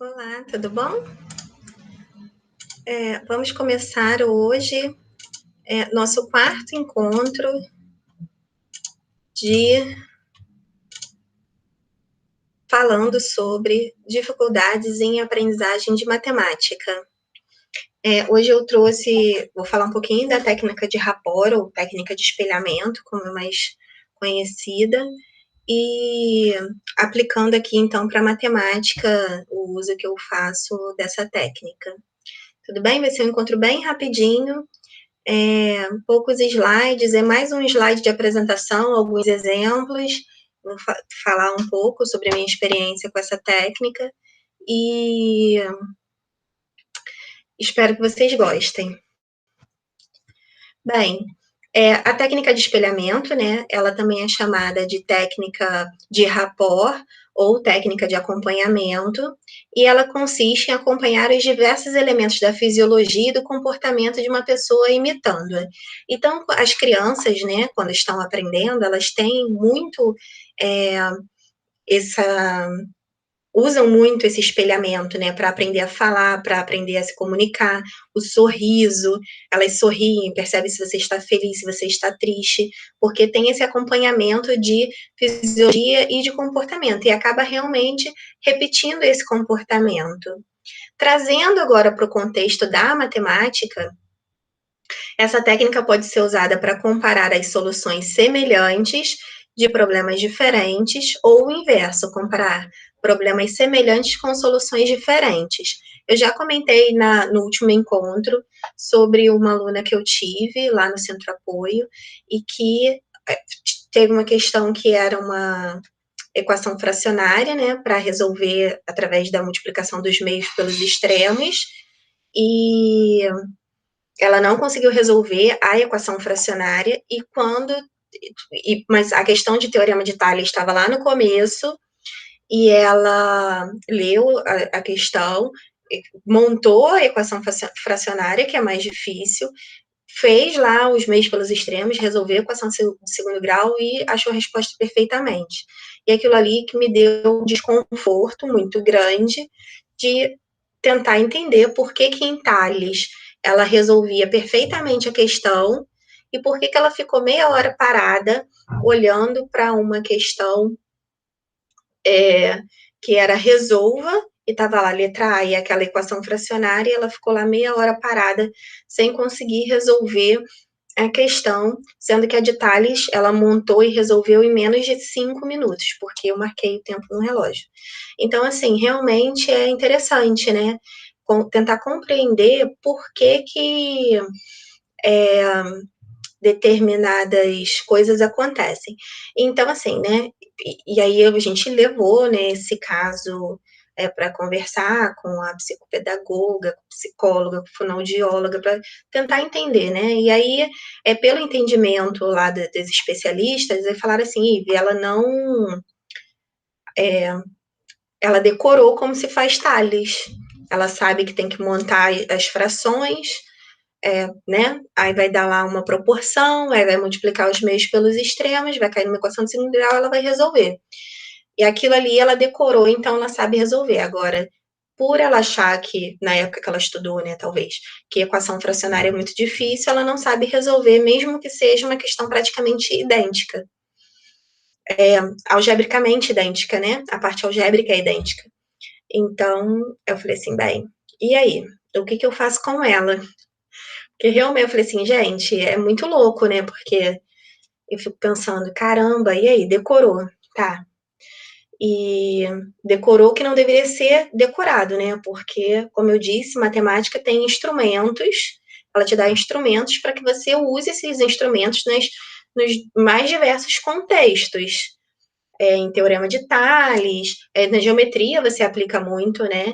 Olá, tudo bom? Vamos começar hoje nosso quarto encontro de falando sobre dificuldades em aprendizagem de matemática. Hoje eu vou falar um pouquinho da técnica de rapport, ou técnica de espelhamento, como é mais conhecida, e aplicando aqui então para matemática o uso que eu faço dessa técnica. Tudo bem? Vai ser um encontro bem rapidinho. Poucos slides, mais um slide de apresentação, alguns exemplos, vou falar um pouco sobre a minha experiência com essa técnica e espero que vocês gostem. Bem, a técnica de espelhamento, né, ela também é chamada de técnica de rapport ou técnica de acompanhamento, e ela consiste em acompanhar os diversos elementos da fisiologia e do comportamento de uma pessoa imitando-a. Então, as crianças, né, quando estão aprendendo, elas têm muito essa usam muito esse espelhamento, né, para aprender a falar, para aprender a se comunicar, o sorriso, elas sorriem, percebem se você está feliz, se você está triste, porque tem esse acompanhamento de fisiologia e de comportamento, e acaba realmente repetindo esse comportamento. Trazendo agora para o contexto da matemática, essa técnica pode ser usada para comparar as soluções semelhantes de problemas diferentes ou o inverso, comparar problemas semelhantes com soluções diferentes. Eu já comentei no último encontro sobre uma aluna que eu tive lá no Centro Apoio e que teve uma questão que era uma equação fracionária, né, para resolver através da multiplicação dos meios pelos extremos, e ela não conseguiu resolver a equação fracionária mas a questão de teorema de Thales estava lá no começo e ela leu a questão, montou a equação fracionária, que é mais difícil, fez lá os meios pelos extremos, resolveu a equação de segundo grau e achou a resposta perfeitamente. E aquilo ali que me deu um desconforto muito grande de tentar entender por que em Thales ela resolvia perfeitamente a questão e por que ela ficou meia hora parada olhando para uma questão que era resolva, e estava lá a letra A e aquela equação fracionária, e ela ficou lá meia hora parada sem conseguir resolver a questão, sendo que a de Thales ela montou e resolveu em menos de 5 minutos, porque eu marquei o tempo no relógio. Então, assim, realmente é interessante, né? Tentar compreender por que determinadas coisas acontecem. Então, assim, né? E aí a gente levou, né, esse caso para conversar com a psicopedagoga, com a psicóloga, com a fonoaudióloga, para tentar entender, né? E aí, pelo entendimento lá dos especialistas, eles falaram assim, Ive, ela decorou como se faz Tales. Ela sabe que tem que montar as frações, né? Aí vai dar lá uma proporção, aí vai multiplicar os meios pelos extremos, vai cair numa equação de segundo grau, ela vai resolver. E aquilo ali ela decorou, então ela sabe resolver. Agora, por ela achar que, na época que ela estudou, né, talvez, que equação fracionária é muito difícil, ela não sabe resolver, mesmo que seja uma questão praticamente idêntica. Algebricamente idêntica, né? A parte algébrica é idêntica. Então, eu falei assim, bem, e aí? O que eu faço com ela? Porque realmente eu falei assim, gente, é muito louco, né? Porque eu fico pensando, caramba, e aí? Decorou, tá. E decorou que não deveria ser decorado, né? Porque, como eu disse, matemática tem instrumentos, ela te dá instrumentos para que você use esses instrumentos nos mais diversos contextos. Em teorema de Thales, na geometria você aplica muito, né?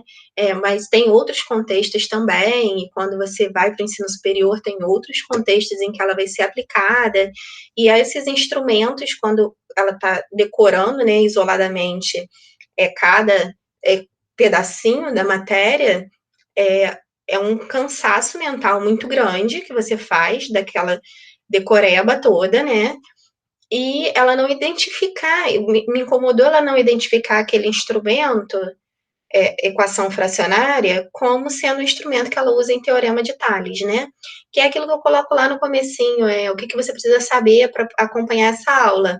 Mas tem outros contextos também, e quando você vai para o ensino superior, tem outros contextos em que ela vai ser aplicada, e esses instrumentos, quando ela está decorando, né, isoladamente, cada pedacinho da matéria, é um cansaço mental muito grande que você faz daquela decoreba toda, né? E ela não identificar, me incomodou ela não identificar aquele instrumento equação fracionária como sendo um instrumento que ela usa em teorema de Tales, né? Que é aquilo que eu coloco lá no comecinho, o que você precisa saber para acompanhar essa aula.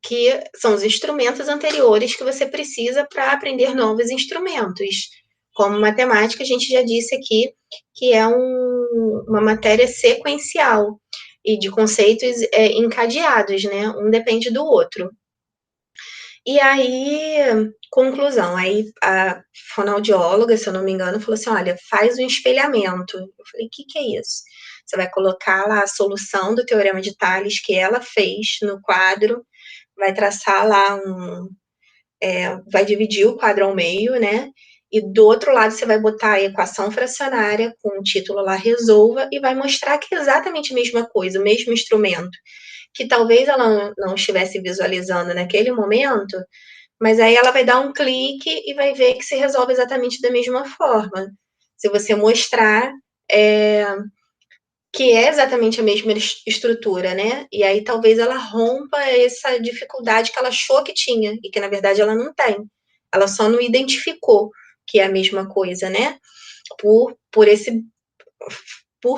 Que são os instrumentos anteriores que você precisa para aprender novos instrumentos. Como matemática, a gente já disse aqui que é uma matéria sequencial e de conceitos encadeados, né? Um depende do outro. E aí, conclusão, aí a fonoaudióloga, se eu não me engano, falou assim, olha, faz um espelhamento. Eu falei, o que é isso? Você vai colocar lá a solução do teorema de Tales que ela fez no quadro, vai traçar lá vai dividir o quadro ao meio, né? E do outro lado você vai botar a equação fracionária com o título lá, resolva, e vai mostrar que é exatamente a mesma coisa, o mesmo instrumento, que talvez ela não estivesse visualizando naquele momento, mas aí ela vai dar um clique e vai ver que se resolve exatamente da mesma forma. Se você mostrar que é exatamente a mesma estrutura, né? E aí talvez ela rompa essa dificuldade que ela achou que tinha e que na verdade ela não tem. Ela só não identificou que é a mesma coisa, né? Por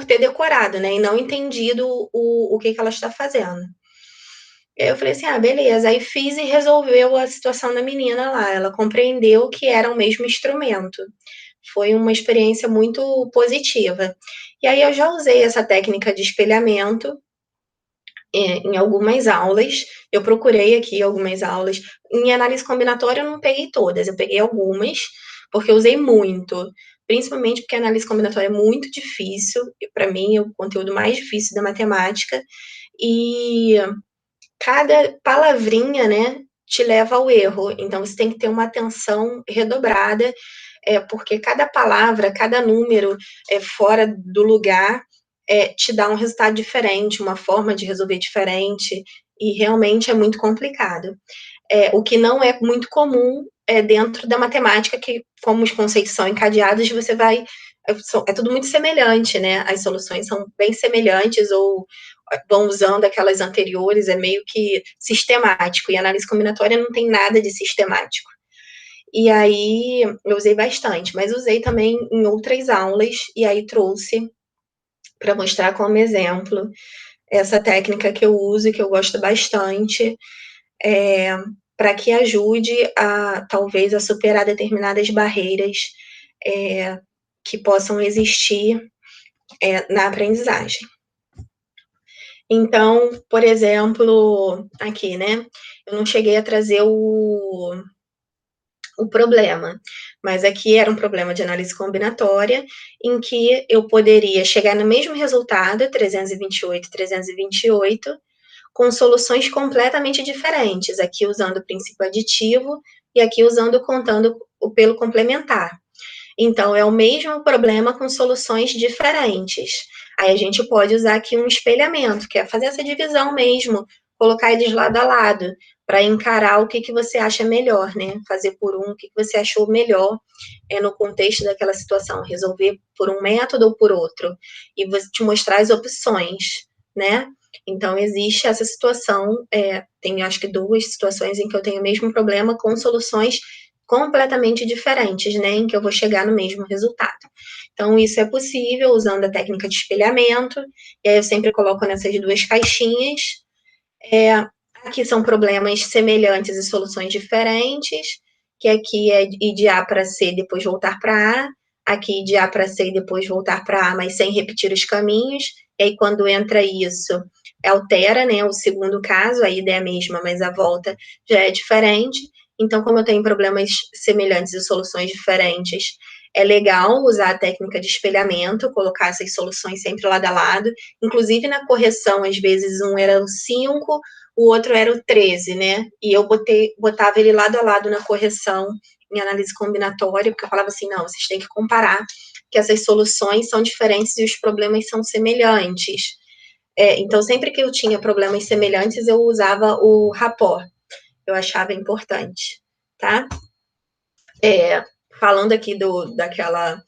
ter decorado, né? E não entendido o que ela está fazendo. E aí eu falei assim, beleza. Aí fiz e resolveu a situação da menina lá. Ela compreendeu que era o mesmo instrumento. Foi uma experiência muito positiva. E aí eu já usei essa técnica de espelhamento em algumas aulas. Eu procurei aqui algumas aulas. Em análise combinatória eu não peguei todas, eu peguei algumas, porque eu usei muito. Principalmente porque a análise combinatória é muito difícil, e para mim é o conteúdo mais difícil da matemática. E cada palavrinha, né, te leva ao erro. Então você tem que ter uma atenção redobrada, porque cada palavra, cada número fora do lugar te dá um resultado diferente, uma forma de resolver diferente, e realmente é muito complicado. O que não é muito comum dentro da matemática, que como os conceitos são encadeados, você vai. É tudo muito semelhante, né? As soluções são bem semelhantes ou vão usando aquelas anteriores, é meio que sistemático, e a análise combinatória não tem nada de sistemático. E aí eu usei bastante, mas usei também em outras aulas, e aí trouxe para mostrar como exemplo essa técnica que eu uso e que eu gosto bastante, para que ajude talvez a superar determinadas barreiras que possam existir na aprendizagem. Então, por exemplo, aqui, né? Eu não cheguei a trazer o problema, mas aqui era um problema de análise combinatória, em que eu poderia chegar no mesmo resultado, 328, 328, com soluções completamente diferentes, aqui usando o princípio aditivo e aqui contando pelo complementar. Então, é o mesmo problema com soluções diferentes. Aí a gente pode usar aqui um espelhamento, que é fazer essa divisão mesmo, colocar eles lado a lado, para encarar o que você acha melhor, né? Fazer por um, o que você achou melhor no contexto daquela situação, resolver por um método ou por outro, e você te mostrar as opções, né? Então, existe essa situação, tem acho que 2 situações em que eu tenho o mesmo problema com soluções completamente diferentes, né, em que eu vou chegar no mesmo resultado. Então, isso é possível usando a técnica de espelhamento, e aí eu sempre coloco nessas 2 caixinhas. Aqui são problemas semelhantes e soluções diferentes, que aqui é ir de A para C, depois voltar para A, aqui de A para C e depois voltar para A, mas sem repetir os caminhos, e aí quando entra isso, altera, né, o segundo caso, a ida é a mesma, mas a volta já é diferente. Então, como eu tenho problemas semelhantes e soluções diferentes, é legal usar a técnica de espelhamento, colocar essas soluções sempre lado a lado, inclusive na correção, às vezes um era o 5, o outro era o 13, né? E eu botava ele lado a lado na correção, em análise combinatória, porque eu falava assim, não, vocês têm que comparar, que essas soluções são diferentes e os problemas são semelhantes. Então, sempre que eu tinha problemas semelhantes, eu usava o rapport. Eu achava importante, tá? Falando aqui daquela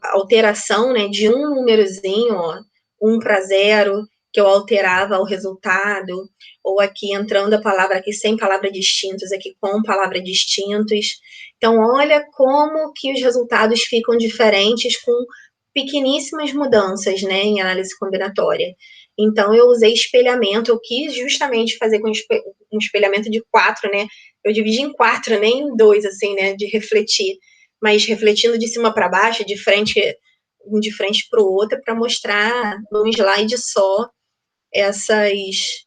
alteração, né, de um númerozinho, ó, 1 para 0, que eu alterava o resultado, ou aqui entrando a palavra aqui sem palavra distintos, aqui com palavra distintos. Então, olha como que os resultados ficam diferentes com pequeníssimas mudanças, né, em análise combinatória. Então, eu usei espelhamento, eu quis justamente fazer com um espelhamento de 4, né, eu dividi em 4, nem em 2, assim, né, de refletir, mas refletindo de cima para baixo, de frente para o outro, para mostrar num slide só essas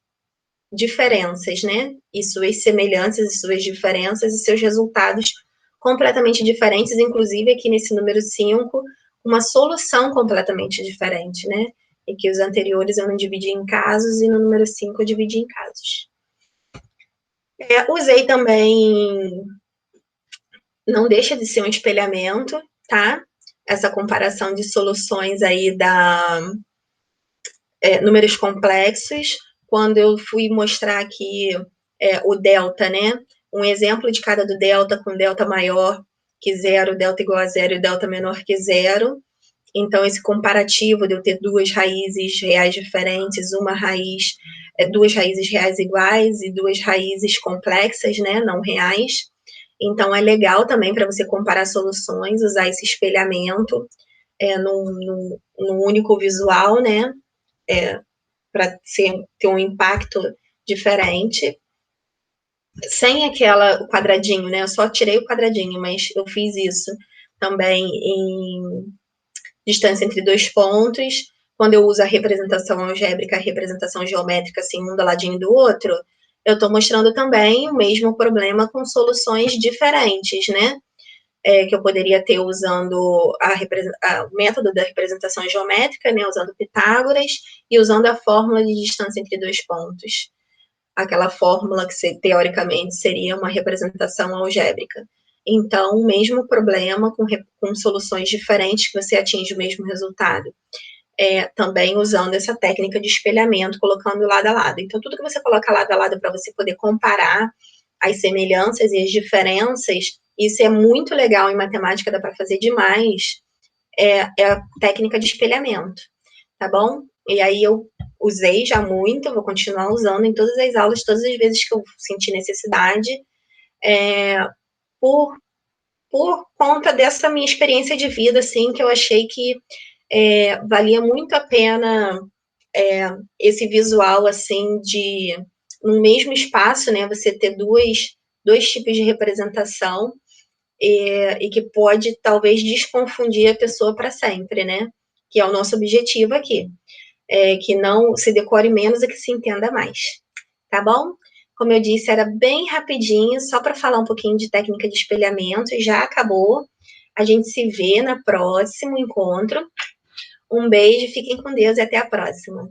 diferenças, né, e suas semelhanças e suas diferenças e seus resultados completamente diferentes, inclusive aqui nesse número 5, uma solução completamente diferente, né, e que os anteriores eu não dividi em casos e no número 5 eu dividi em casos. Usei também, não deixa de ser um espelhamento, tá? Essa comparação de soluções aí números complexos, quando eu fui mostrar aqui o delta, né? Um exemplo de cada do delta com delta maior que zero, delta igual a zero e delta menor que zero. Então, esse comparativo de eu ter duas raízes reais diferentes, duas raízes reais iguais e duas raízes complexas, né, não reais. Então, é legal também para você comparar soluções, usar esse espelhamento num único visual, né, para ter um impacto diferente. Sem o quadradinho, né, eu só tirei o quadradinho, mas eu fiz isso também em distância entre dois pontos. Quando eu uso a representação algébrica, a representação geométrica, assim, um do ladinho do outro, eu estou mostrando também o mesmo problema com soluções diferentes, né? Que eu poderia ter usando o método da representação geométrica, né? Usando Pitágoras e usando a fórmula de distância entre dois pontos. Aquela fórmula que teoricamente seria uma representação algébrica. Então, o mesmo problema com soluções diferentes que você atinge o mesmo resultado. Também usando essa técnica de espelhamento, colocando lado a lado. Então, tudo que você coloca lado a lado para você poder comparar as semelhanças e as diferenças, isso é muito legal em matemática, dá para fazer demais, é a técnica de espelhamento, tá bom? E aí eu usei já muito, vou continuar usando em todas as aulas, todas as vezes que eu senti necessidade, por conta dessa minha experiência de vida, assim, que eu achei que valia muito a pena esse visual, assim, de no mesmo espaço, né, você ter dois tipos de representação e que pode, talvez, desconfundir a pessoa para sempre, né, que é o nosso objetivo aqui. Que não se decore menos e que se entenda mais, tá bom? Como eu disse, era bem rapidinho, só para falar um pouquinho de técnica de espelhamento, e já acabou. A gente se vê no próximo encontro. Um beijo, fiquem com Deus e até a próxima.